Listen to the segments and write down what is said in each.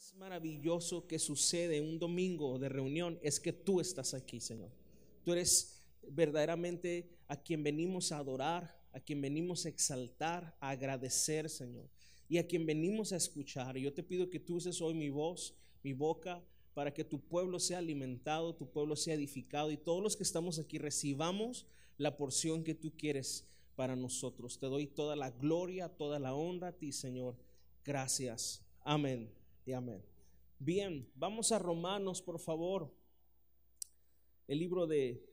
más maravilloso que sucede un domingo de reunión es que tú estás aquí, Señor. Tú eres verdaderamente a quien venimos a adorar, a quien venimos a exaltar, a agradecer, Señor, y a quien venimos a escuchar. Y yo te pido que tú uses hoy mi voz, mi boca, para que tu pueblo sea alimentado, tu pueblo sea edificado, y todos los que estamos aquí recibamos la porción que tú quieres para nosotros. Te doy toda la gloria, toda la honra a ti, Señor. Gracias. Amén y amén. Bien, vamos a Romanos, por favor. El libro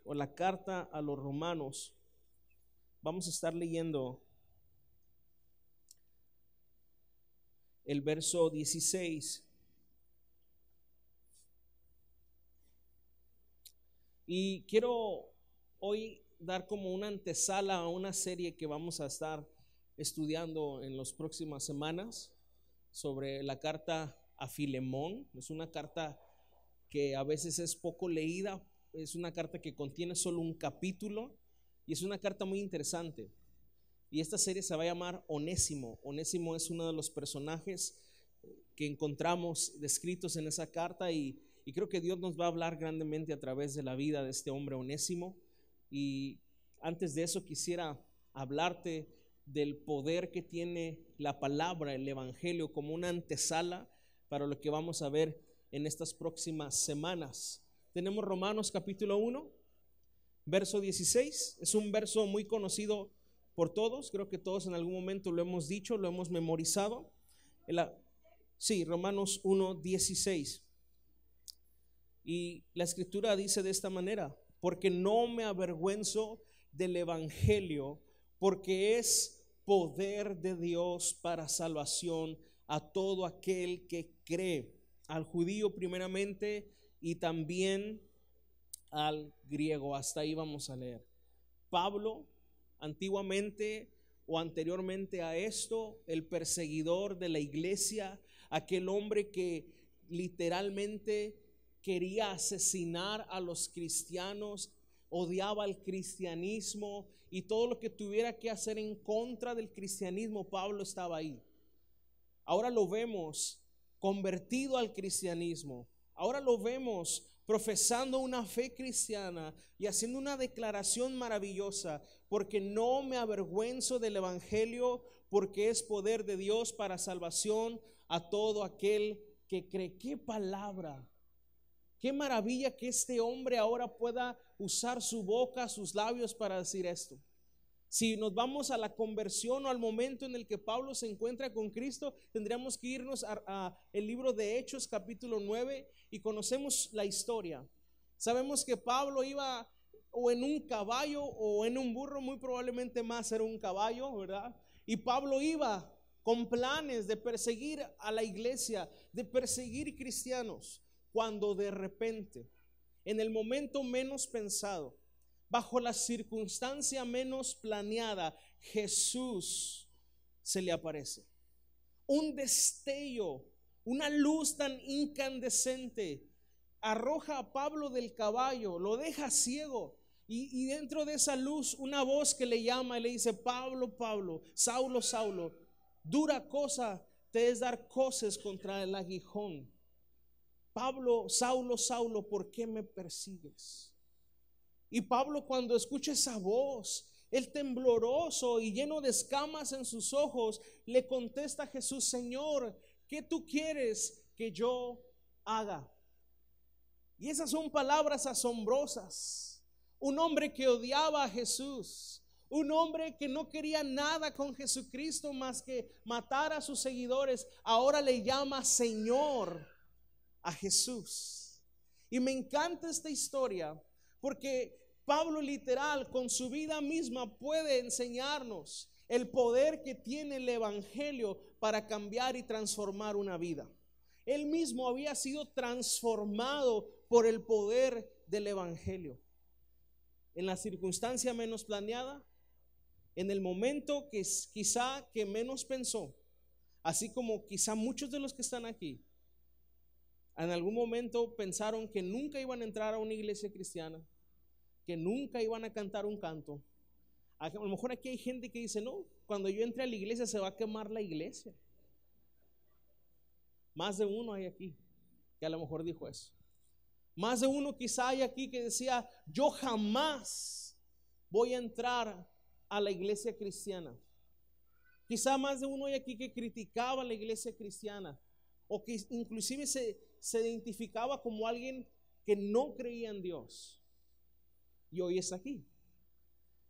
o la carta a los Romanos. Vamos a estar leyendo el verso 16. Y quiero hoy dar como una antesala a una serie que vamos a estar estudiando en las próximas semanas sobre la carta a Filemón. Es una carta que a veces es poco leída, es una carta que contiene solo un capítulo y es una carta muy interesante. Y esta serie se va a llamar Onésimo. Onésimo es uno de los personajes que encontramos descritos en esa carta y creo que Dios nos va a hablar grandemente a través de la vida de este hombre Onésimo. Y antes de eso quisiera hablarte del poder que tiene la palabra, el evangelio, como una antesala para lo que vamos a ver en estas próximas semanas. Tenemos Romanos capítulo 1, verso 16. Es un verso muy conocido por todos, creo que todos en algún momento lo hemos dicho, lo hemos memorizado. Sí, Romanos 1, 16. Y la escritura dice de esta manera: porque no me avergüenzo del evangelio, porque es poder de Dios para salvación a todo aquel que cree, al judío primeramente y también al griego. Hasta ahí vamos a leer. Pablo, antiguamente o anteriormente a esto, el perseguidor de la iglesia, aquel hombre que literalmente quería asesinar a los cristianos, odiaba el cristianismo y todo lo que tuviera que hacer en contra del cristianismo, Pablo estaba ahí. Ahora lo vemos convertido al cristianismo. Ahora lo vemos profesando una fe cristiana y haciendo una declaración maravillosa: porque no me avergüenzo del evangelio, porque es poder de Dios para salvación a todo aquel que cree. ¡Qué palabra! Qué maravilla que este hombre ahora pueda usar su boca, sus labios para decir esto. Si nos vamos a la conversión o al momento en el que Pablo se encuentra con Cristo, tendríamos que irnos a el libro de Hechos capítulo 9 y conocemos la historia. Sabemos que Pablo iba o en un caballo o en un burro, muy probablemente más era un caballo, ¿verdad? Y Pablo iba con planes de perseguir a la iglesia, de perseguir cristianos, cuando de repente, en el momento menos pensado, bajo la circunstancia menos planeada, Jesús se le aparece. Un destello, una luz tan incandescente arroja a Pablo del caballo, lo deja ciego, y dentro de esa luz una voz que le llama y le dice: Pablo, Pablo, Saulo, Saulo, dura cosa te es dar coces contra el aguijón. Pablo, Saulo, Saulo, ¿por qué me persigues? Y Pablo, cuando escucha esa voz, él tembloroso y lleno de escamas en sus ojos, le contesta a Jesús: Señor, ¿qué tú quieres que yo haga? Y esas son palabras asombrosas. Un hombre que odiaba a Jesús, un hombre que no quería nada con Jesucristo más que matar a sus seguidores, ahora le llama Señor a Jesús. Y me encanta esta historia porque Pablo literal con su vida misma puede enseñarnos el poder que tiene el evangelio para cambiar y transformar una vida. Él mismo había sido transformado por el poder del evangelio. En la circunstancia menos planeada, en el momento que quizá que menos pensó, así como quizá muchos de los que están aquí en algún momento pensaron que nunca iban a entrar a una iglesia cristiana, que nunca iban a cantar un canto. A lo mejor aquí hay gente que dice: no, cuando yo entre a la iglesia se va a quemar la iglesia. Más de uno hay aquí que a lo mejor dijo eso. Más de uno quizá hay aquí que decía: yo jamás voy a entrar a la iglesia cristiana. Quizá más de uno hay aquí que criticaba la iglesia cristiana, o que inclusive se identificaba como alguien que no creía en Dios. Y hoy está aquí.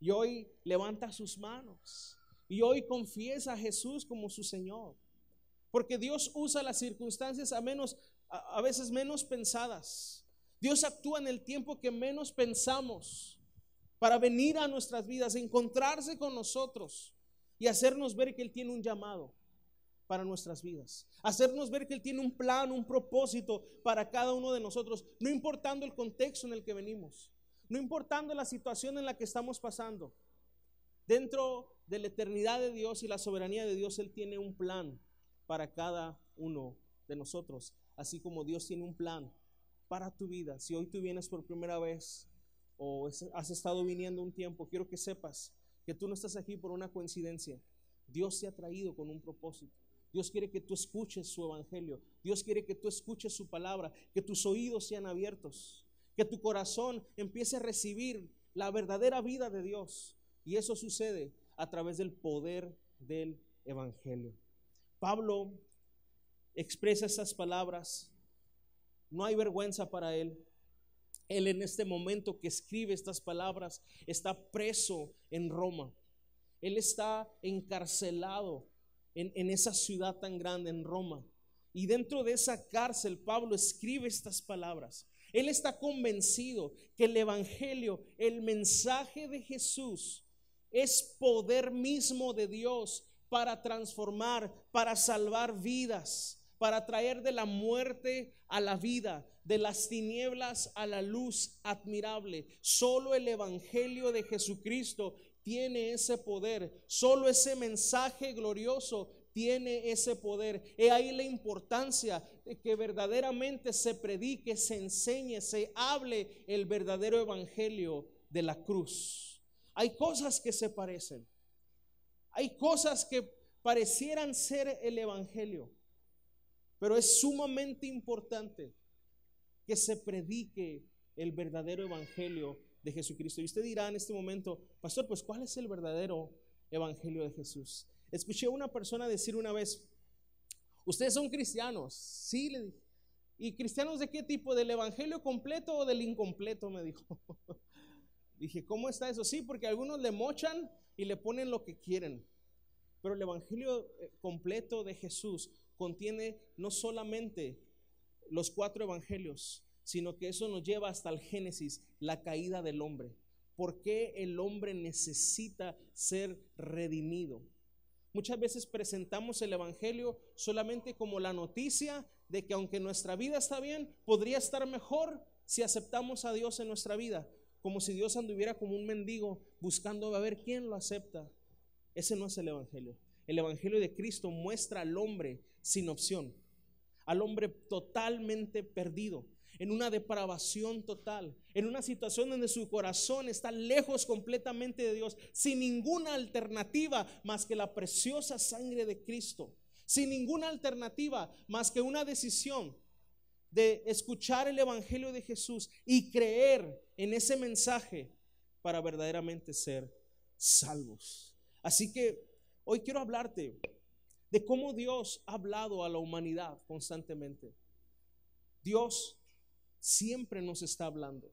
Y hoy levanta sus manos. Y hoy confiesa a Jesús como su Señor. Porque Dios usa las circunstancias a veces menos pensadas. Dios actúa en el tiempo que menos pensamos para venir a nuestras vidas, encontrarse con nosotros y hacernos ver que Él tiene un llamado para nuestras vidas, hacernos ver que Él tiene un plan, un propósito para cada uno de nosotros, no importando el contexto en el que venimos, no importando la situación en la que estamos pasando. Dentro de la eternidad de Dios y la soberanía de Dios, Él tiene un plan para cada uno de nosotros, así como Dios tiene un plan para tu vida. Si hoy tú vienes por primera vez o has estado viniendo un tiempo, quiero que sepas que tú no estás aquí por una coincidencia. Dios te ha traído con un propósito. Dios quiere que tú escuches su evangelio. Dios quiere que tú escuches su palabra, que tus oídos sean abiertos, que tu corazón empiece a recibir la verdadera vida de Dios. Y eso sucede a través del poder del evangelio. Pablo expresa estas palabras. No hay vergüenza para él. Él en este momento que escribe estas palabras está preso en Roma. Él está encarcelado en esa ciudad tan grande, en Roma. Y dentro de esa cárcel Pablo escribe estas palabras. Él está convencido que el evangelio, el mensaje de Jesús, es poder mismo de Dios para transformar, para salvar vidas, para traer de la muerte a la vida, de las tinieblas a la luz admirable. Solo el evangelio de Jesucristo tiene ese poder. Solo ese mensaje glorioso tiene ese poder. He ahí la importancia de que verdaderamente se predique, se enseñe, se hable el verdadero evangelio de la cruz. Hay cosas que se parecen. Hay cosas que parecieran ser el evangelio, pero es sumamente importante que se predique el verdadero evangelio de Jesucristo. Y usted dirá en este momento: pastor, pues ¿cuál es el verdadero evangelio de Jesús? Escuché a una persona decir una vez: ustedes son cristianos. Sí, le dije. ¿Y cristianos de qué tipo? ¿Del evangelio completo o del incompleto? Me dijo. Dije, ¿cómo está eso? Sí, porque algunos le mochan y le ponen lo que quieren. Pero el evangelio completo de Jesús contiene no solamente los 4 evangelios, sino que eso nos lleva hasta el Génesis, la caída del hombre. ¿Por qué el hombre necesita ser redimido? Muchas veces presentamos el evangelio solamente como la noticia de que aunque nuestra vida está bien, podría estar mejor si aceptamos a Dios en nuestra vida, como si Dios anduviera como un mendigo buscando a ver quién lo acepta. Ese no es el evangelio. El evangelio de Cristo muestra al hombre sin opción, al hombre totalmente perdido, en una depravación total, en una situación donde su corazón está lejos completamente de Dios, sin ninguna alternativa más que la preciosa sangre de Cristo, sin ninguna alternativa más que una decisión de escuchar el evangelio de Jesús y creer en ese mensaje para verdaderamente ser salvos. Así que hoy quiero hablarte de cómo Dios ha hablado a la humanidad constantemente. Dios siempre nos está hablando.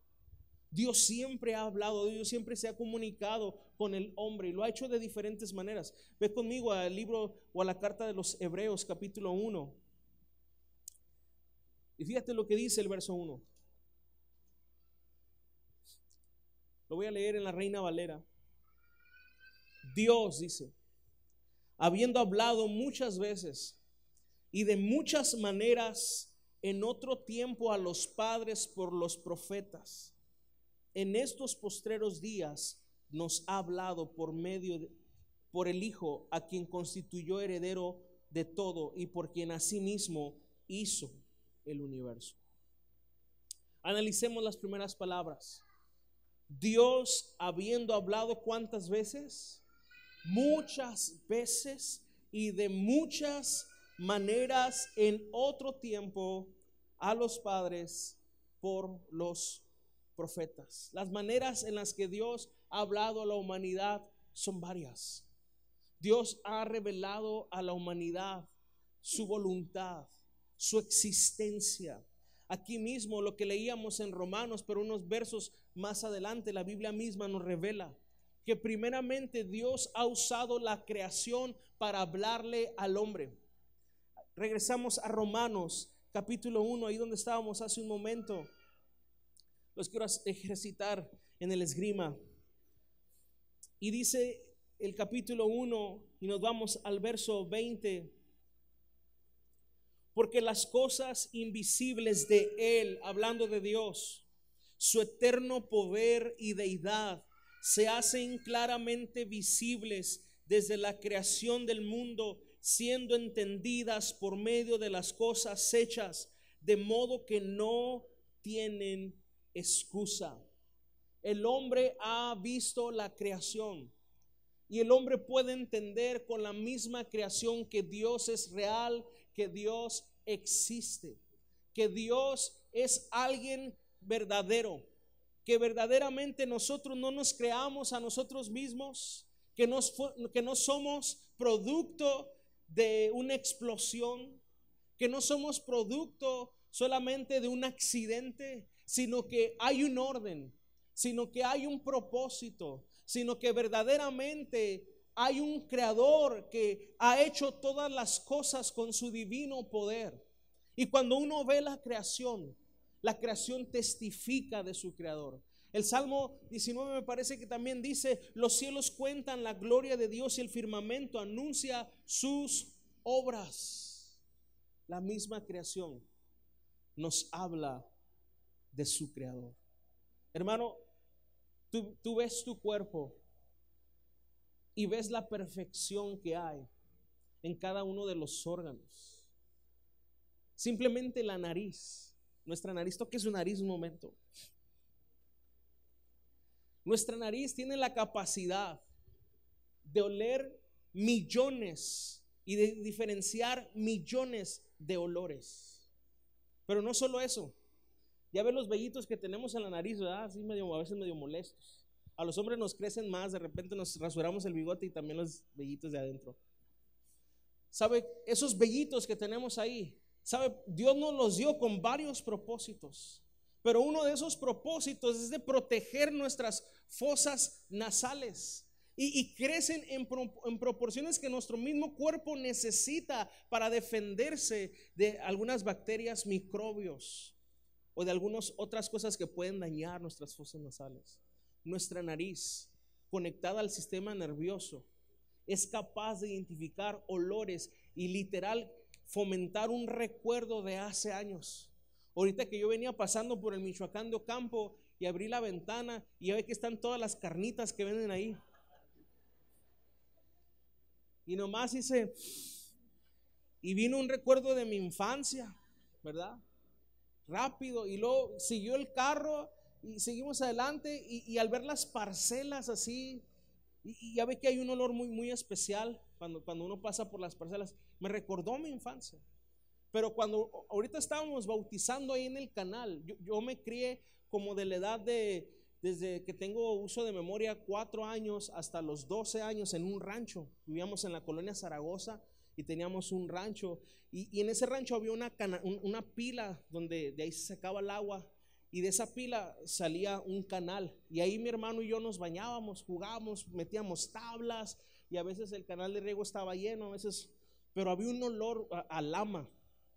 Dios siempre ha hablado, Dios siempre se ha comunicado con el hombre y lo ha hecho de diferentes maneras. Ve conmigo al libro o a la carta de los Hebreos capítulo 1. Y fíjate lo que dice el verso 1. Lo voy a leer en la Reina Valera. Dios dice: habiendo hablado muchas veces y de muchas maneras en otro tiempo a los padres por los profetas, en estos postreros días nos ha hablado por el Hijo, a quien constituyó heredero de todo y por quien asimismo hizo el universo. Analicemos las primeras palabras. Dios, habiendo hablado, ¿cuántas veces? Muchas veces y de muchas maneras en otro tiempo a los padres por los profetas. Las maneras en las que Dios ha hablado a la humanidad son varias. Dios ha revelado a la humanidad su voluntad, su existencia. Aquí mismo lo que leíamos en Romanos, pero unos versos más adelante, la Biblia misma nos revela que primeramente Dios ha usado la creación para hablarle al hombre. Regresamos a Romanos capítulo 1, ahí donde estábamos hace un momento. Los quiero ejercitar en el esgrima. Y dice el capítulo 1, y nos vamos al verso 20. Porque las cosas invisibles de Él, hablando de Dios, su eterno poder y deidad, se hacen claramente visibles desde la creación del mundo, siendo entendidas por medio de las cosas hechas, de modo que no tienen excusa. El hombre ha visto la creación y el hombre puede entender con la misma creación que Dios es real, que Dios existe, que Dios es alguien verdadero, que verdaderamente nosotros no nos creamos a nosotros mismos, que no somos producto de una explosión, que no somos producto solamente de un accidente, sino que hay un orden, sino que hay un propósito, sino que verdaderamente hay un creador que ha hecho todas las cosas con su divino poder. Y cuando uno ve la creación testifica de su creador. El Salmo 19 me parece que también dice: los cielos cuentan la gloria de Dios y el firmamento anuncia sus obras. La misma creación nos habla de su creador. Hermano, tú ves tu cuerpo y ves la perfección que hay en cada uno de los órganos. Simplemente la nariz, nuestra nariz, toque su nariz un momento. Nuestra nariz tiene la capacidad de oler millones y de diferenciar millones de olores. Pero no solo eso, ya ves los vellitos que tenemos en la nariz, ¿verdad? Así a veces medio molestos. A los hombres nos crecen más, de repente nos rasuramos el bigote y también los vellitos de adentro. ¿Sabe? Esos vellitos que tenemos ahí, ¿sabe? Dios nos los dio con varios propósitos. Pero uno de esos propósitos es de proteger nuestras fosas nasales. Y crecen en proporciones que nuestro mismo cuerpo necesita para defenderse de algunas bacterias, microbios o de algunas otras cosas que pueden dañar nuestras fosas nasales. Nuestra nariz, conectada al sistema nervioso, es capaz de identificar olores y literal fomentar un recuerdo de hace años. Ahorita que yo venía pasando por el Michoacán de Ocampo y abrí la ventana y ya ve que están todas las carnitas que venden ahí. Y nomás hice, y vino un recuerdo de mi infancia, ¿verdad? Rápido, y luego siguió el carro y seguimos adelante y al ver las parcelas así, y ya ve que hay un olor muy, muy especial cuando uno pasa por las parcelas, me recordó mi infancia. Pero cuando ahorita estábamos bautizando ahí en el canal, yo me crié como de la edad desde que tengo uso de memoria, 4 años hasta los 12 años en un rancho. Vivíamos en la colonia Zaragoza y teníamos un rancho. Y en ese rancho había una pila donde de ahí se sacaba el agua. Y de esa pila salía un canal. Y ahí mi hermano y yo nos bañábamos, jugábamos, metíamos tablas. Y a veces el canal de riego estaba lleno, a veces. Pero había un olor a lama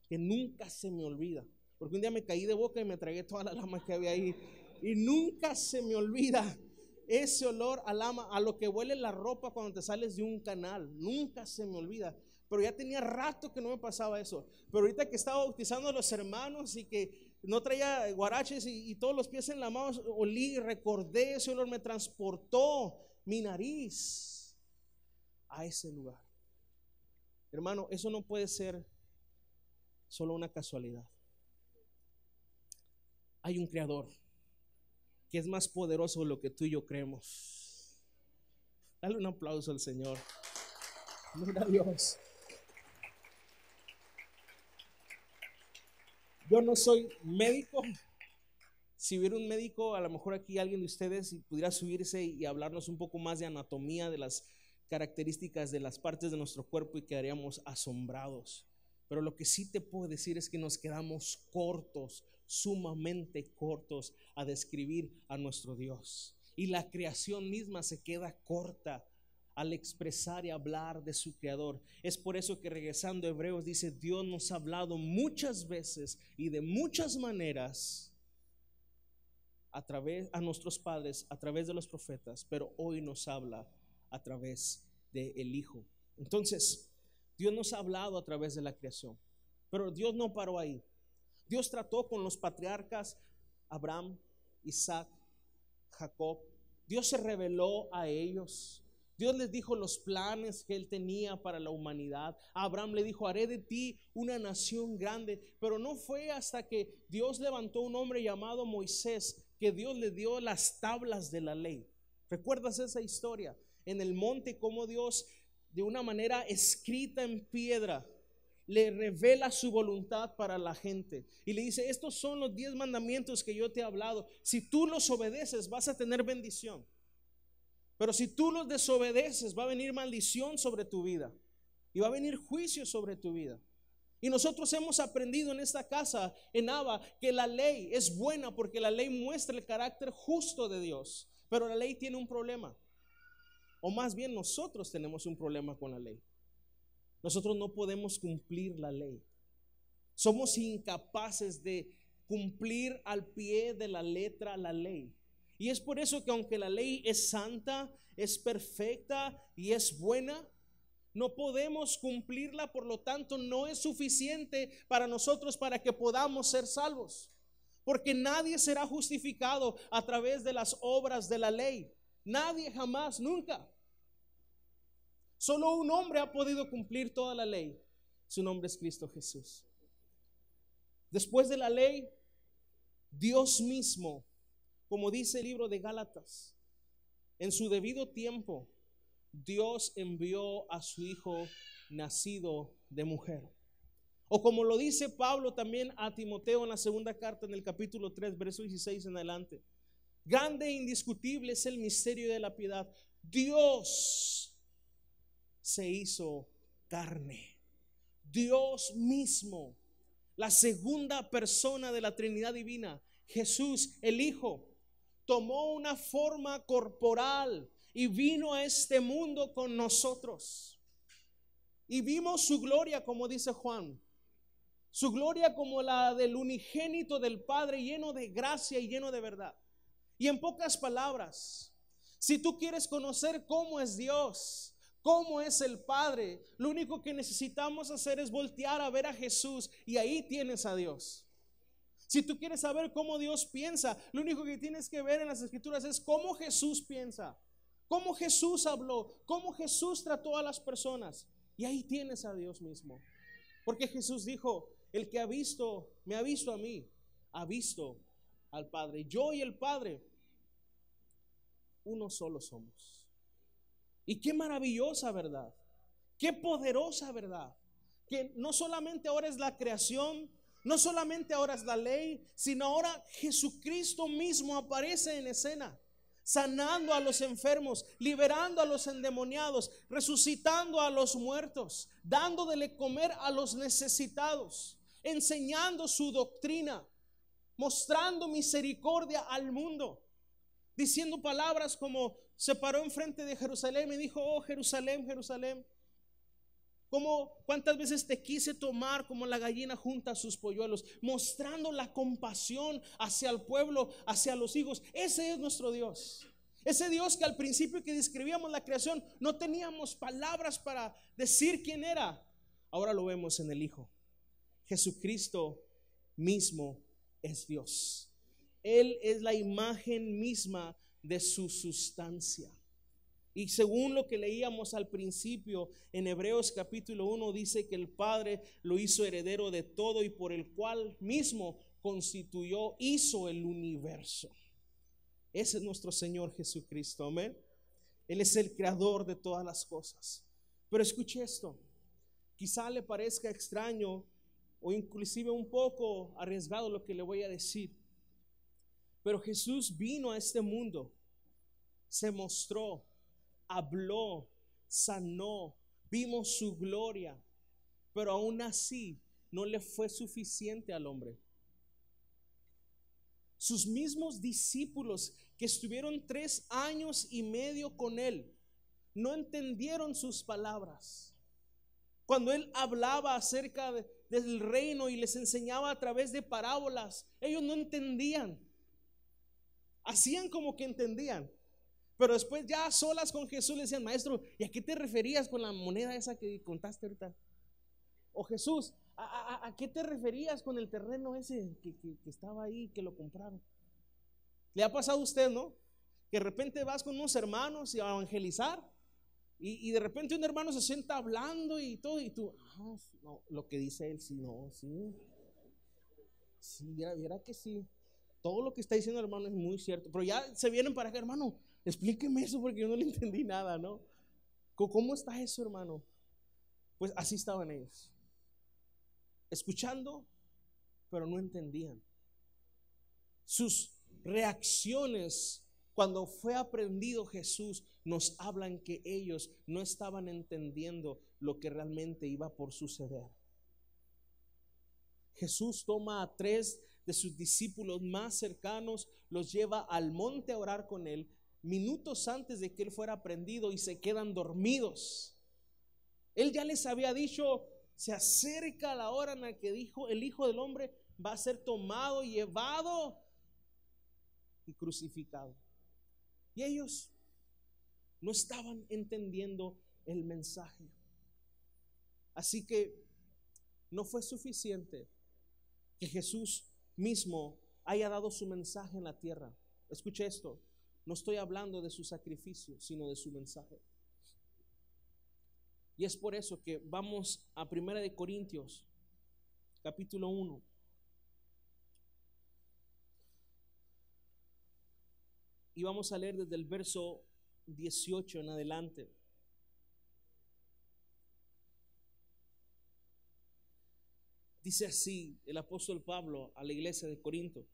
que nunca se me olvida. Porque un día me caí de boca y me tragué toda la lama que había ahí. Y nunca se me olvida ese olor a lama, a lo que huele la ropa cuando te sales de un canal. Nunca se me olvida. Pero ya tenía rato que no me pasaba eso. Pero ahorita que estaba bautizando a los hermanos y que no traía guaraches y todos los pies en la mano, olí, recordé ese olor, me transportó mi nariz a ese lugar. Hermano, eso no puede ser solo una casualidad. Hay un creador que es más poderoso de lo que tú y yo creemos. Dale un aplauso al Señor. Mira a Dios. Yo no soy médico. Si hubiera un médico, a lo mejor aquí alguien de ustedes pudiera subirse y hablarnos un poco más de anatomía, de las características de las partes de nuestro cuerpo, y quedaríamos asombrados. Pero lo que sí te puedo decir es que nos quedamos cortos, sumamente cortos, a describir a nuestro Dios. Y la creación misma se queda corta al expresar y hablar de su creador. Es por eso que, regresando a Hebreos, dice: Dios nos ha hablado muchas veces y de muchas maneras a nuestros padres a través de los profetas, pero hoy nos habla a través del Hijo. Entonces, Dios nos ha hablado a través de la creación, pero Dios no paró ahí. Dios trató con los patriarcas Abraham, Isaac, Jacob. Dios se reveló a ellos. Dios les dijo los planes que Él tenía para la humanidad. A Abraham le dijo: haré de ti una nación grande. Pero no fue hasta que Dios levantó un hombre llamado Moisés que Dios le dio las tablas de la ley. ¿Recuerdas esa historia? En el monte, cómo Dios, de una manera escrita en piedra, le revela su voluntad para la gente y le dice: estos son los 10 mandamientos que yo te he hablado. Si tú los obedeces, vas a tener bendición. Pero si tú los desobedeces, va a venir maldición sobre tu vida y va a venir juicio sobre tu vida. Y nosotros hemos aprendido en esta casa, en Abba, que la ley es buena porque la ley muestra el carácter justo de Dios. Pero la ley tiene un problema, o más bien nosotros tenemos un problema con la ley. Nosotros no podemos cumplir la ley. Somos incapaces de cumplir al pie de la letra la ley. Y es por eso que, aunque la ley es santa, es perfecta y es buena, no podemos cumplirla. Por lo tanto, no es suficiente para nosotros para que podamos ser salvos, porque nadie será justificado a través de las obras de la ley. Nadie, jamás, nunca. Solo un hombre ha podido cumplir toda la ley. Su nombre es Cristo Jesús. Después de la ley, Dios mismo, como dice el libro de Gálatas, en su debido tiempo, Dios envió a su Hijo nacido de mujer. O como lo dice Pablo también a Timoteo en la segunda carta, en el capítulo 3, verso 16 en adelante: grande e indiscutible es el misterio de la piedad. Dios se hizo carne. Dios mismo, la segunda persona de la Trinidad divina, Jesús el Hijo, tomó una forma corporal y vino a este mundo con nosotros. Y vimos su gloria, como dice Juan, su gloria como la del unigénito del Padre, lleno de gracia y lleno de verdad. Y en pocas palabras, si tú quieres conocer cómo es Dios, cómo es el Padre, lo único que necesitamos hacer es voltear a ver a Jesús, y ahí tienes a Dios. Si tú quieres saber cómo Dios piensa, lo único que tienes que ver en las Escrituras es cómo Jesús piensa, cómo Jesús habló, cómo Jesús trató a las personas, y ahí tienes a Dios mismo. Porque Jesús dijo: el que ha visto, me ha visto a mí, ha visto al Padre. Yo y el Padre, uno solo somos. Y qué maravillosa verdad, qué poderosa verdad, que no solamente ahora es la creación, no solamente ahora es la ley, sino ahora Jesucristo mismo aparece en escena, sanando a los enfermos, liberando a los endemoniados, resucitando a los muertos, dando de comer a los necesitados, enseñando su doctrina, mostrando misericordia al mundo, diciendo palabras como: se paró enfrente de Jerusalén y dijo: oh Jerusalén, Jerusalén, cuántas veces te quise tomar como la gallina junta a sus polluelos, mostrando la compasión hacia el pueblo, hacia los hijos. Ese es nuestro Dios. Ese Dios que al principio que describíamos la creación no teníamos palabras para decir quién era. Ahora lo vemos en el Hijo. Jesucristo mismo es Dios. Él es la imagen misma de su sustancia. Y según lo que leíamos al principio en Hebreos capítulo 1, dice que el Padre lo hizo heredero de todo y por el cual mismo hizo el universo. Ese es nuestro Señor Jesucristo, amén. Él es el creador de todas las cosas. Pero escuche esto, quizá le parezca extraño o inclusive un poco arriesgado lo que le voy a decir. Pero Jesús vino a este mundo, se mostró, habló, sanó, vimos su gloria, pero aún así no le fue suficiente al hombre. Sus mismos discípulos que estuvieron 3 años y medio con él, no entendieron sus palabras. Cuando él hablaba acerca del reino y les enseñaba a través de parábolas, ellos no entendían. Hacían como que entendían, pero después ya a solas con Jesús le decían: maestro, ¿y a qué te referías con la moneda esa que contaste ahorita? O Jesús, ¿a qué te referías con el terreno ese que estaba ahí, que lo compraron? ¿Le ha pasado a usted, no? Que de repente vas con unos hermanos y a evangelizar y de repente un hermano se sienta hablando y todo, y tú, no, lo que dice él, sí, no, sí, viera que sí. Todo lo que está diciendo el hermano es muy cierto, pero ya se vienen para acá: hermano, explíqueme eso porque yo no le entendí nada, ¿no? ¿Cómo está eso, hermano? Pues así estaban ellos, escuchando, pero no entendían. Sus reacciones cuando fue aprendido Jesús nos hablan que ellos no estaban entendiendo lo que realmente iba por suceder. Jesús toma a 3 de sus discípulos más cercanos, los lleva al monte a orar con él minutos antes de que él fuera prendido, y se quedan dormidos. Él ya les había dicho: se acerca la hora en la que dijo el Hijo del Hombre va a ser tomado, llevado y crucificado. Y ellos no estaban entendiendo el mensaje. Así que no fue suficiente que Jesús mismo haya dado su mensaje en la tierra. Escuche esto, no estoy hablando de su sacrificio, sino de su mensaje. Y es por eso que vamos a 1 de Corintios capítulo 1. Y vamos a leer desde el verso 18 en adelante. Dice así el apóstol Pablo a la iglesia de Corinto: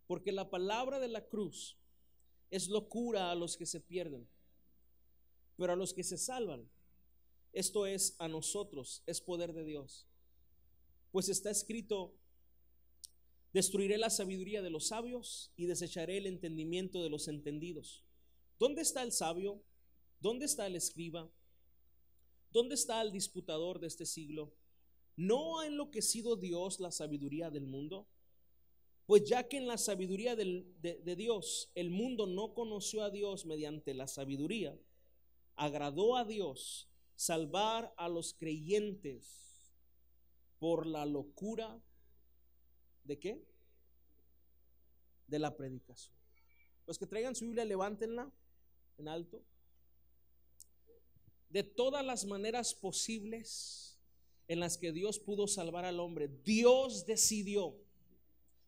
porque la palabra de la cruz es locura a los que se pierden, pero a los que se salvan, esto es, a nosotros, es poder de Dios. Pues está escrito: destruiré la sabiduría de los sabios y desecharé el entendimiento de los entendidos. ¿Dónde está el sabio? ¿Dónde está el escriba? ¿Dónde está el disputador de este siglo? ¿No ha enloquecido Dios la sabiduría del mundo? Pues ya que en la sabiduría de Dios el mundo no conoció a Dios mediante la sabiduría, agradó a Dios salvar a los creyentes por la locura ¿de qué? De la predicación. Los que traigan su Biblia, levántenla en alto. De todas las maneras posibles en las que Dios pudo salvar al hombre, Dios decidió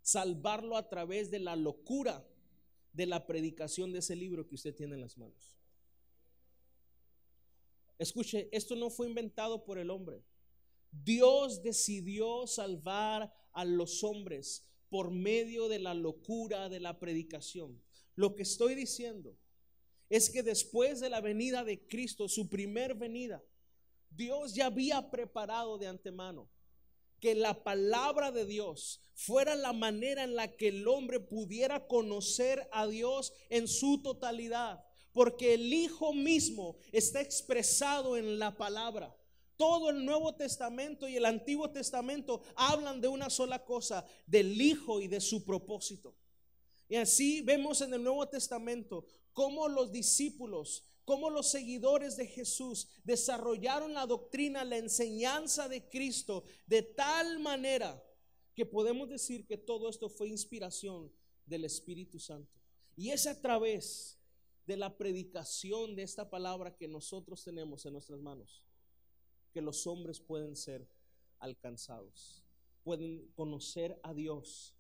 salvarlo a través de la locura de la predicación de ese libro que usted tiene en las manos. Escuche, esto no fue inventado por el hombre. Dios decidió salvar a los hombres por medio de la locura de la predicación. Lo que estoy diciendo es que después de la venida de Cristo, su primer venida, Dios ya había preparado de antemano que la palabra de Dios fuera la manera en la que el hombre pudiera conocer a Dios en su totalidad, porque el Hijo mismo está expresado en la palabra. Todo el Nuevo Testamento y el Antiguo Testamento hablan de una sola cosa: del Hijo y de su propósito. Y así vemos en el Nuevo Testamento cómo los discípulos, cómo los seguidores de Jesús desarrollaron la doctrina, la enseñanza de Cristo de tal manera que podemos decir que todo esto fue inspiración del Espíritu Santo. Y es a través de la predicación de esta palabra que nosotros tenemos en nuestras manos que los hombres pueden ser alcanzados, pueden conocer a Dios,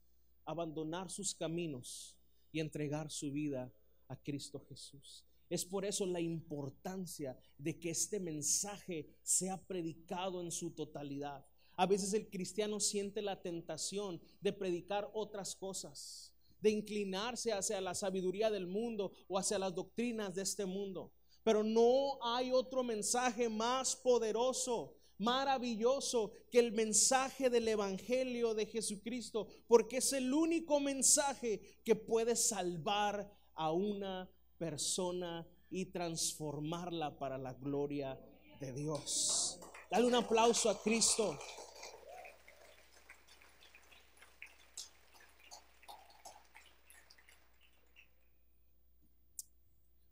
abandonar sus caminos y entregar su vida a Cristo Jesús. Es por eso la importancia de que este mensaje sea predicado en su totalidad. A veces el cristiano siente la tentación de predicar otras cosas, de inclinarse hacia la sabiduría del mundo o hacia las doctrinas de este mundo. Pero no hay otro mensaje más poderoso, maravilloso que el mensaje del evangelio de Jesucristo, porque es el único mensaje que puede salvar a una persona y transformarla para la gloria de Dios. Dale un aplauso a Cristo.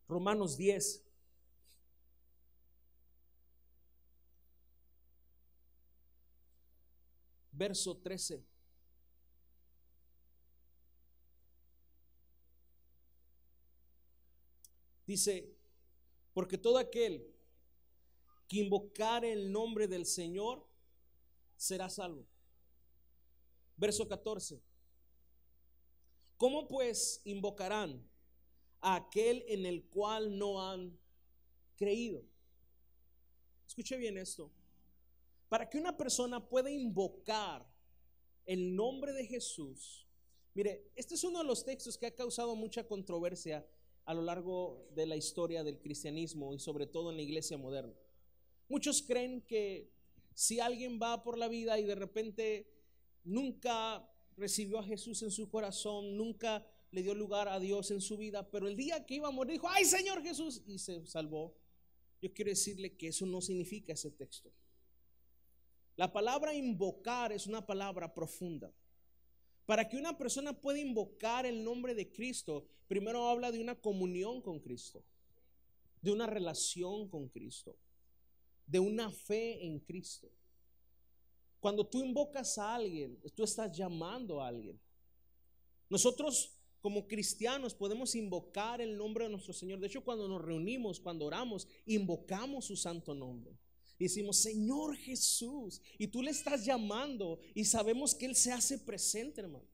Romanos 10. Verso 13. Dice, porque todo aquel que invocare el nombre del Señor será salvo. Verso 14. ¿Cómo pues invocarán a aquel en el cual no han creído? Escuche bien esto. Para que una persona pueda invocar el nombre de Jesús, mire, este es uno de los textos que ha causado mucha controversia a lo largo de la historia del cristianismo y sobre todo en la iglesia moderna. Muchos creen que si alguien va por la vida y de repente nunca recibió a Jesús en su corazón, nunca le dio lugar a Dios en su vida, pero el día que iba a morir dijo, ¡ay, Señor Jesús!, y se salvó. Yo quiero decirle que eso no significa ese texto. La palabra invocar es una palabra profunda. Para que una persona pueda invocar el nombre de Cristo, primero habla de una comunión con Cristo, de una relación con Cristo, de una fe en Cristo. Cuando tú invocas a alguien, tú estás llamando a alguien. Nosotros como cristianos podemos invocar el nombre de nuestro Señor. De hecho, cuando nos reunimos, cuando oramos, invocamos su santo nombre. Y decimos, Señor Jesús, y tú le estás llamando y sabemos que Él se hace presente, hermano.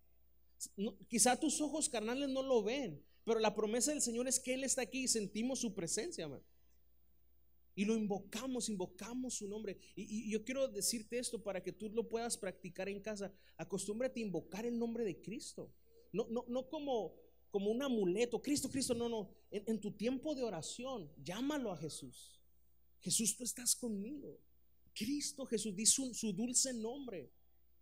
Quizá tus ojos carnales no lo ven, pero la promesa del Señor es que Él está aquí y sentimos su presencia, hermano. Y lo invocamos su nombre. Y yo quiero decirte esto para que tú lo puedas practicar en casa. Acostúmbrate a invocar el nombre de Cristo. No como un amuleto. Cristo, no. En tu tiempo de oración, llámalo a Jesús. Jesús, tú estás conmigo. Cristo Jesús, di su dulce nombre.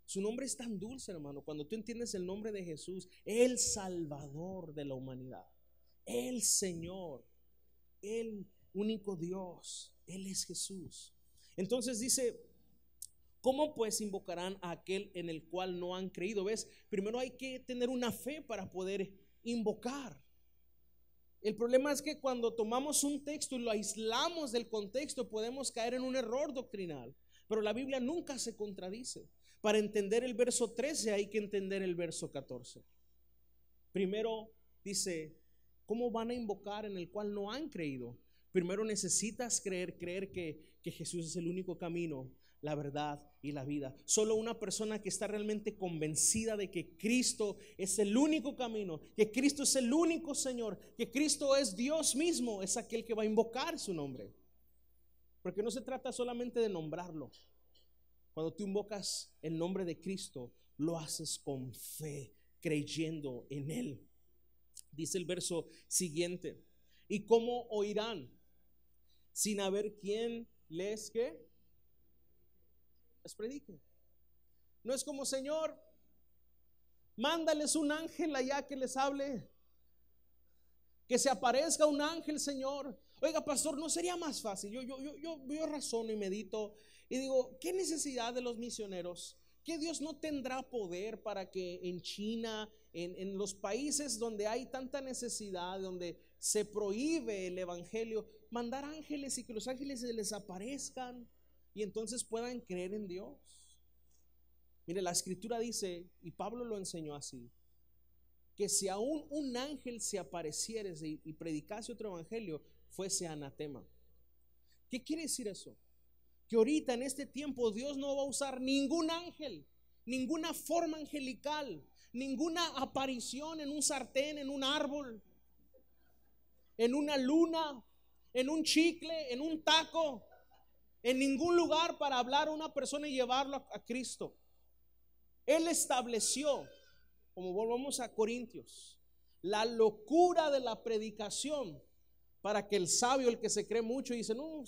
Su nombre es tan dulce, hermano. Cuando tú entiendes el nombre de Jesús, el Salvador de la humanidad, el Señor, el único Dios, Él es Jesús. Entonces dice, ¿cómo pues invocarán a aquel en el cual no han creído? ¿Ves? Primero hay que tener una fe para poder invocar. El problema es que cuando tomamos un texto y lo aislamos del contexto, podemos caer en un error doctrinal. Pero la Biblia nunca se contradice. Para entender el verso 13 hay que entender el verso 14. Primero dice, ¿cómo van a invocar en el cual no han creído? Primero necesitas creer que Jesús es el único camino, la verdad y la vida. Solo una persona que está realmente convencida de que Cristo es el único camino, que Cristo es el único Señor, que Cristo es Dios mismo, es aquel que va a invocar su nombre. Porque no se trata solamente de nombrarlo. Cuando tú invocas el nombre de Cristo, lo haces con fe, creyendo en Él. Dice el verso siguiente, ¿y cómo oirán sin haber quien les ¿qué? Les predique? No es como, Señor, mándales un ángel allá que les hable, que se aparezca un ángel, Señor. Oiga, pastor, ¿no sería más fácil? Yo razono y medito y digo, ¿qué necesidad de los misioneros? ¿Que Dios no tendrá poder para que en China, en los países donde hay tanta necesidad, donde se prohíbe el evangelio, mandar ángeles y que los ángeles se les aparezcan y entonces puedan creer en Dios? Mire, la escritura dice, y Pablo lo enseñó así, que si aún un ángel se apareciera y predicase otro evangelio, fuese anatema. ¿Qué quiere decir eso? Que ahorita en este tiempo Dios no va a usar ningún ángel, ninguna forma angelical, ninguna aparición en un sartén, en un árbol, en una luna, en un chicle, en un taco, en ningún lugar para hablar a una persona y llevarlo a Cristo. Él estableció, como volvamos a Corintios, la locura de la predicación para que el sabio, el que se cree mucho, dice, no,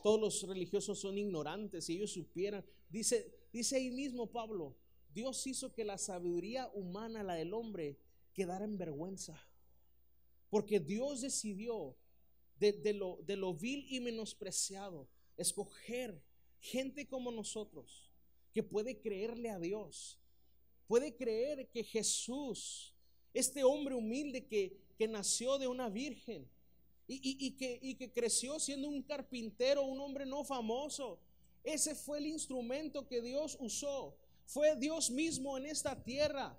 todos los religiosos son ignorantes, si ellos supieran. Dice ahí mismo Pablo, Dios hizo que la sabiduría humana, la del hombre, quedara en vergüenza, porque Dios decidió de lo vil y menospreciado escoger gente como nosotros que puede creerle a Dios, puede creer que Jesús, este hombre humilde que nació de una virgen y que creció siendo un carpintero, un hombre no famoso, ese fue el instrumento que Dios usó. Fue Dios mismo en esta tierra,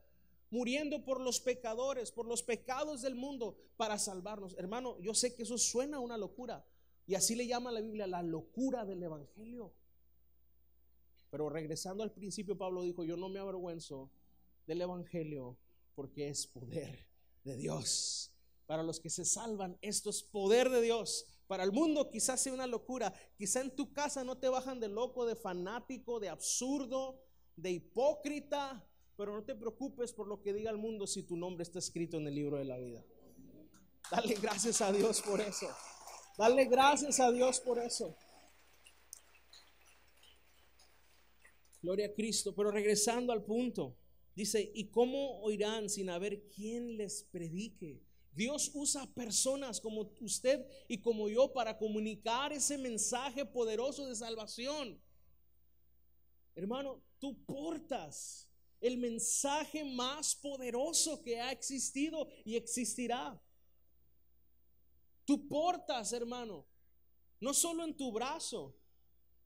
muriendo por los pecadores, por los pecados del mundo, para salvarnos. Hermano, yo sé que eso suena a una locura, y así le llama la Biblia la locura del evangelio. Pero regresando al principio, Pablo dijo, yo no me avergüenzo del evangelio, porque es poder de Dios. Para los que se salvan, esto es poder de Dios. Para el mundo quizás sea una locura. Quizá en tu casa no te bajan de loco, de fanático, de absurdo, de hipócrita, pero no te preocupes por lo que diga el mundo si tu nombre está escrito en el libro de la vida. Dale gracias a Dios por eso. Dale gracias a Dios por eso. Gloria a Cristo. Pero regresando al punto, dice, ¿y cómo oirán sin haber quien les predique? Dios usa personas como usted y como yo para comunicar ese mensaje poderoso de salvación. Hermano, tú portas el mensaje más poderoso que ha existido y existirá. Tú portas, hermano, no solo en tu brazo,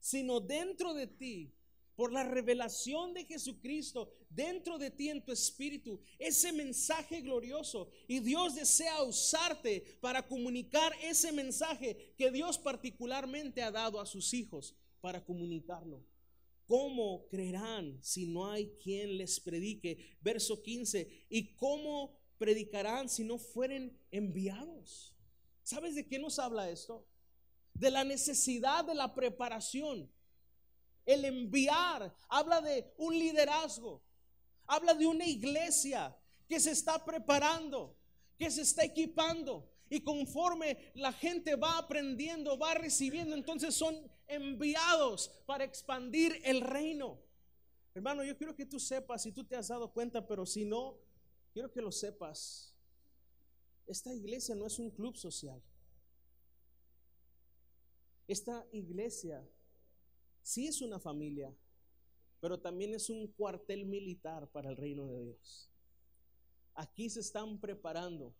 sino dentro de ti, por la revelación de Jesucristo dentro de ti en tu espíritu, ese mensaje glorioso. Y Dios desea usarte para comunicar ese mensaje que Dios particularmente ha dado a sus hijos para comunicarlo. ¿Cómo creerán si no hay quien les predique? Verso 15. ¿Y cómo predicarán si no fueren enviados? ¿Sabes de qué nos habla esto? De la necesidad de la preparación. El enviar habla de un liderazgo, habla de una iglesia que se está preparando, que se está equipando, y conforme la gente va aprendiendo, va recibiendo, entonces son enviados para expandir el reino. Hermano, yo quiero que tú sepas, si tú te has dado cuenta, pero si no, quiero que lo sepas, esta iglesia no es un club social. Esta iglesia sí es una familia, pero también es un cuartel militar para el reino de Dios. Aquí se están preparando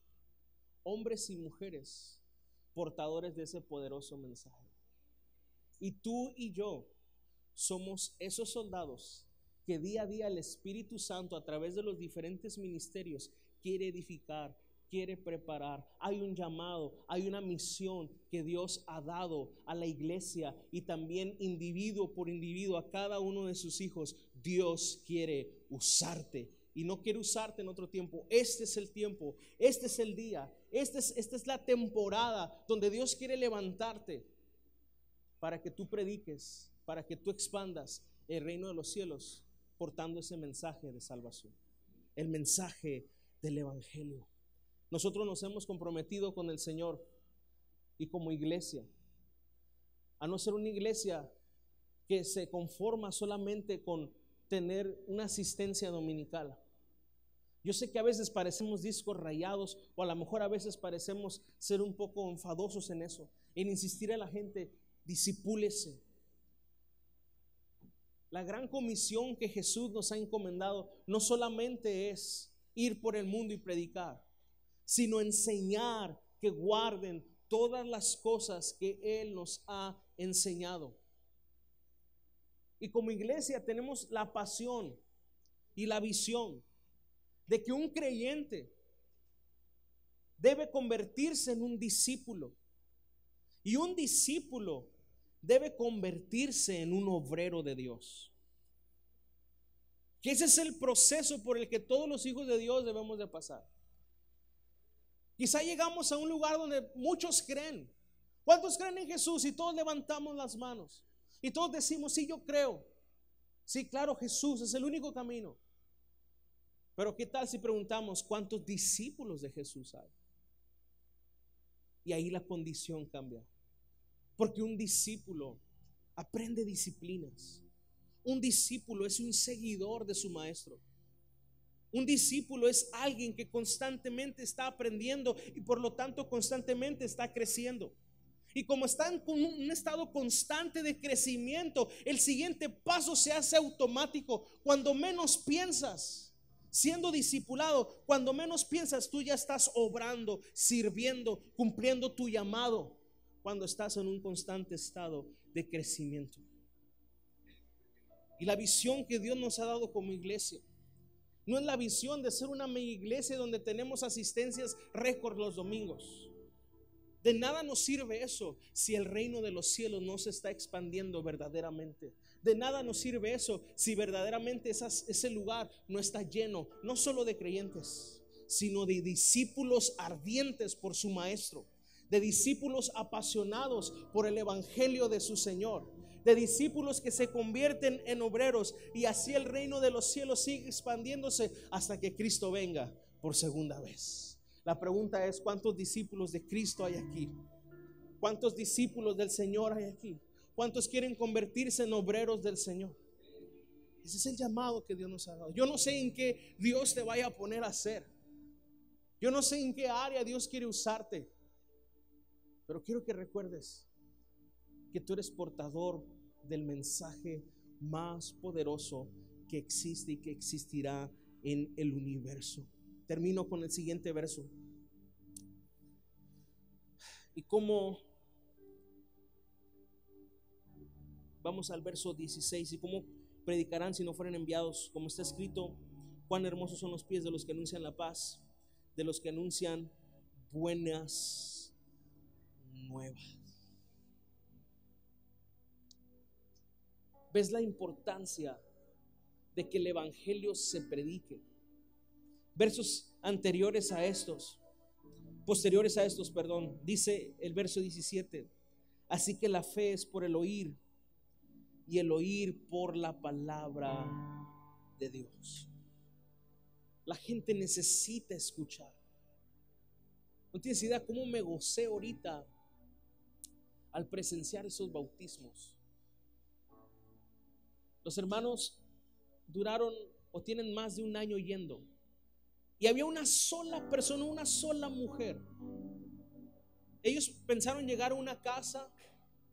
hombres y mujeres portadores de ese poderoso mensaje. Y tú y yo somos esos soldados que día a día el Espíritu Santo, a través de los diferentes ministerios, quiere edificar, quiere preparar. Hay un llamado, hay una misión que Dios ha dado a la iglesia, y también individuo por individuo, a cada uno de sus hijos. Dios quiere usarte y no quiere usarte en otro tiempo. Este es el tiempo, este es el día, esta es la temporada donde Dios quiere levantarte para que tú prediques, para que tú expandas el reino de los cielos, portando ese mensaje de salvación, el mensaje del evangelio. Nosotros nos hemos comprometido con el Señor y como iglesia a no ser una iglesia que se conforma solamente con tener una asistencia dominical. Yo sé que a veces parecemos discos rayados, o a lo mejor a veces parecemos ser un poco enfadosos en eso, en insistir a la gente, discipúlese. La gran comisión que Jesús nos ha encomendado no solamente es ir por el mundo y predicar, sino enseñar que guarden todas las cosas que Él nos ha enseñado. Y como iglesia tenemos la pasión y la visión de que un creyente debe convertirse en un discípulo, y un discípulo debe convertirse en un obrero de Dios. Que ese es el proceso por el que todos los hijos de Dios debemos de pasar. Quizá llegamos a un lugar donde muchos creen. ¿Cuántos creen en Jesús? Y todos levantamos las manos y todos decimos, sí, yo creo. Sí, claro, Jesús es el único camino. Pero ¿qué tal si preguntamos cuántos discípulos de Jesús hay? Y ahí la condición cambia. Porque un discípulo aprende disciplinas. Un discípulo es un seguidor de su maestro. Un discípulo es alguien que constantemente está aprendiendo y por lo tanto constantemente está creciendo. Y como está en un estado constante de crecimiento, el siguiente paso se hace automático. Cuando menos piensas, siendo discipulado, cuando menos piensas, tú ya estás obrando, sirviendo, cumpliendo tu llamado. Cuando estás en un constante estado de crecimiento. Y la visión que Dios nos ha dado como iglesia no es la visión de ser una mega iglesia donde tenemos asistencias récord los domingos. De nada nos sirve eso si el reino de los cielos no se está expandiendo verdaderamente. De nada nos sirve eso si verdaderamente ese lugar no está lleno, no solo de creyentes, sino de discípulos ardientes por su maestro, de discípulos apasionados por el evangelio de su Señor, de discípulos que se convierten en obreros, y así el reino de los cielos sigue expandiéndose hasta que Cristo venga por segunda vez. La pregunta es, ¿cuántos discípulos de Cristo hay aquí? ¿Cuántos discípulos del Señor hay aquí? ¿Cuántos quieren convertirse en obreros del Señor? Ese es el llamado que Dios nos ha dado. Yo no sé en qué Dios te vaya a poner a hacer. Yo no sé en qué área Dios quiere usarte. Pero quiero que recuerdes que tú eres portador del mensaje más poderoso que existe y que existirá en el universo. Termino con el siguiente verso. Y como vamos al verso 16, y cómo predicarán si no fueren enviados, como está escrito, cuán hermosos son los pies de los que anuncian la paz, de los que anuncian buenas nuevas. ¿Ves la importancia de que el evangelio se predique? Versos posteriores a estos, dice el verso 17: así que la fe es por el oír, y el oír por la palabra de Dios. La gente necesita escuchar. No tienes idea cómo me gocé ahorita al presenciar esos bautismos. Los hermanos duraron o tienen más de un año yendo, y había una sola persona, una sola mujer. Ellos pensaron llegar a una casa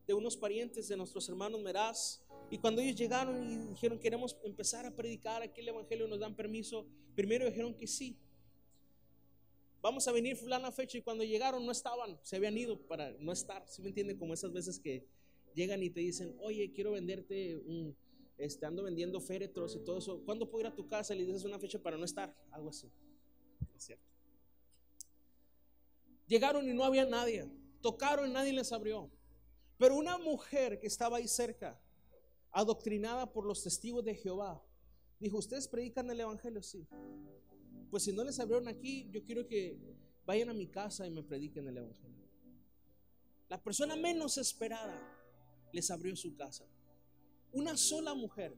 de unos parientes de nuestros hermanos Meraz, y cuando ellos llegaron y dijeron, queremos empezar a predicar aquí el evangelio, ¿nos dan permiso? Primero dijeron que sí, vamos a venir fulana fecha, y cuando llegaron no estaban, se habían ido para no estar. ¿Sí me entienden? Como esas veces que llegan y te dicen, oye, quiero venderte ando vendiendo féretros y todo eso, ¿cuándo puedo ir a tu casa? Y le dices una fecha para no estar, algo así. Es cierto. Llegaron y no había nadie, tocaron y nadie les abrió, pero una mujer que estaba ahí cerca, adoctrinada por los testigos de Jehová, dijo, ¿ustedes predican el evangelio? Sí. Pues si no les abrieron aquí, yo quiero que vayan a mi casa y me prediquen el evangelio. La persona menos esperada les abrió su casa. Una sola mujer.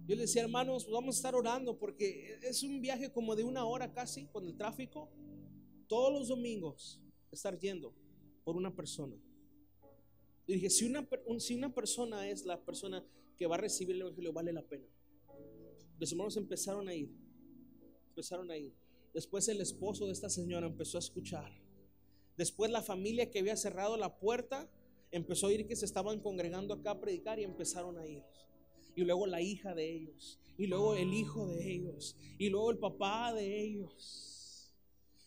Yo les decía, hermanos, vamos a estar orando porque es un viaje como de 1 hora casi con el tráfico. Todos los domingos estar yendo por una persona. Y dije, si una persona es la persona que va a recibir el evangelio, vale la pena. Los hermanos empezaron a ir. Después el esposo de esta señora empezó a escuchar. Después la familia que había cerrado la puerta empezó a oír que se estaban congregando acá a predicar, y empezaron a ir. Y luego la hija de ellos, y luego el hijo de ellos, y luego el papá de ellos.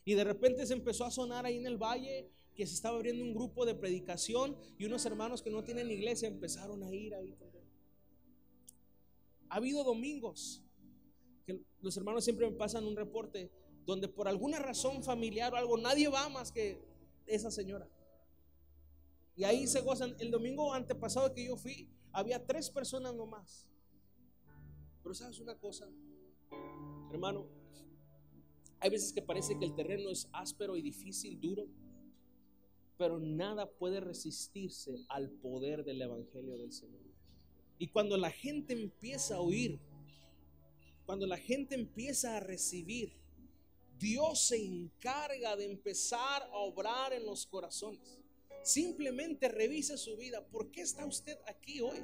Y de repente se empezó a sonar ahí en el valle que se estaba abriendo un grupo de predicación, y unos hermanos que no tienen iglesia empezaron a ir ahí también. Ha habido domingos que los hermanos siempre me pasan un reporte donde por alguna razón familiar o algo nadie va más que esa señora. Y ahí se gozan. El domingo antepasado que yo fui, había 3 personas nomás. Pero sabes una cosa, hermano, Hay veces que parece que el terreno es áspero y difícil, duro, pero nada puede resistirse al poder del evangelio del Señor. Y cuando la gente empieza a oír, cuando la gente empieza a recibir, Dios se encarga de empezar a obrar en los corazones. Simplemente revise su vida. ¿Por qué está usted aquí hoy?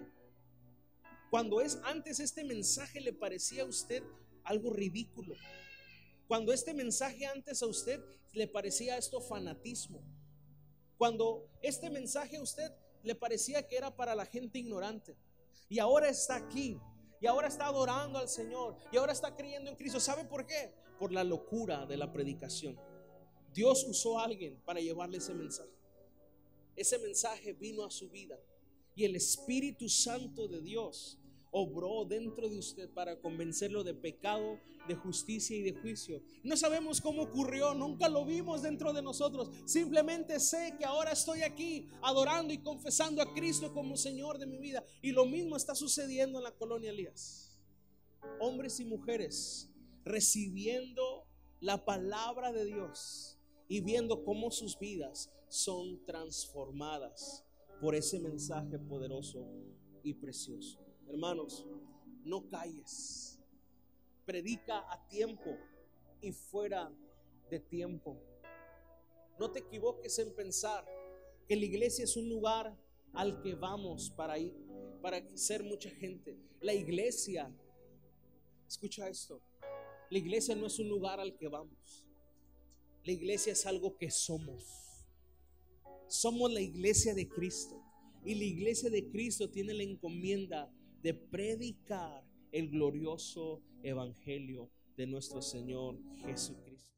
Cuando antes este mensaje le parecía a usted algo ridículo. Cuando este mensaje antes a usted le parecía esto fanatismo. Cuando este mensaje a usted le parecía que era para la gente ignorante. Y ahora está aquí. Y ahora está adorando al Señor. Y ahora está creyendo en Cristo. ¿Sabe por qué? Por la locura de la predicación. Dios usó a alguien para llevarle ese mensaje. Ese mensaje vino a su vida. Y el Espíritu Santo de Dios obró dentro de usted para convencerlo de pecado, de justicia y de juicio. No sabemos cómo ocurrió, nunca lo vimos dentro de nosotros. Simplemente sé que ahora estoy aquí adorando y confesando a Cristo como Señor de mi vida. Y lo mismo está sucediendo en la colonia Elías. Hombres y mujeres recibiendo la palabra de Dios y viendo cómo sus vidas son transformadas por ese mensaje poderoso y precioso. Hermanos, no calles. Predica a tiempo y fuera de tiempo. No te equivoques en pensar que la iglesia es un lugar al que vamos para ir, para ser mucha gente. La iglesia, escucha esto, la iglesia no es un lugar al que vamos. La iglesia es algo que somos. Somos la iglesia de Cristo. Y la iglesia de Cristo tiene la encomienda de predicar el glorioso evangelio de nuestro Señor Jesucristo.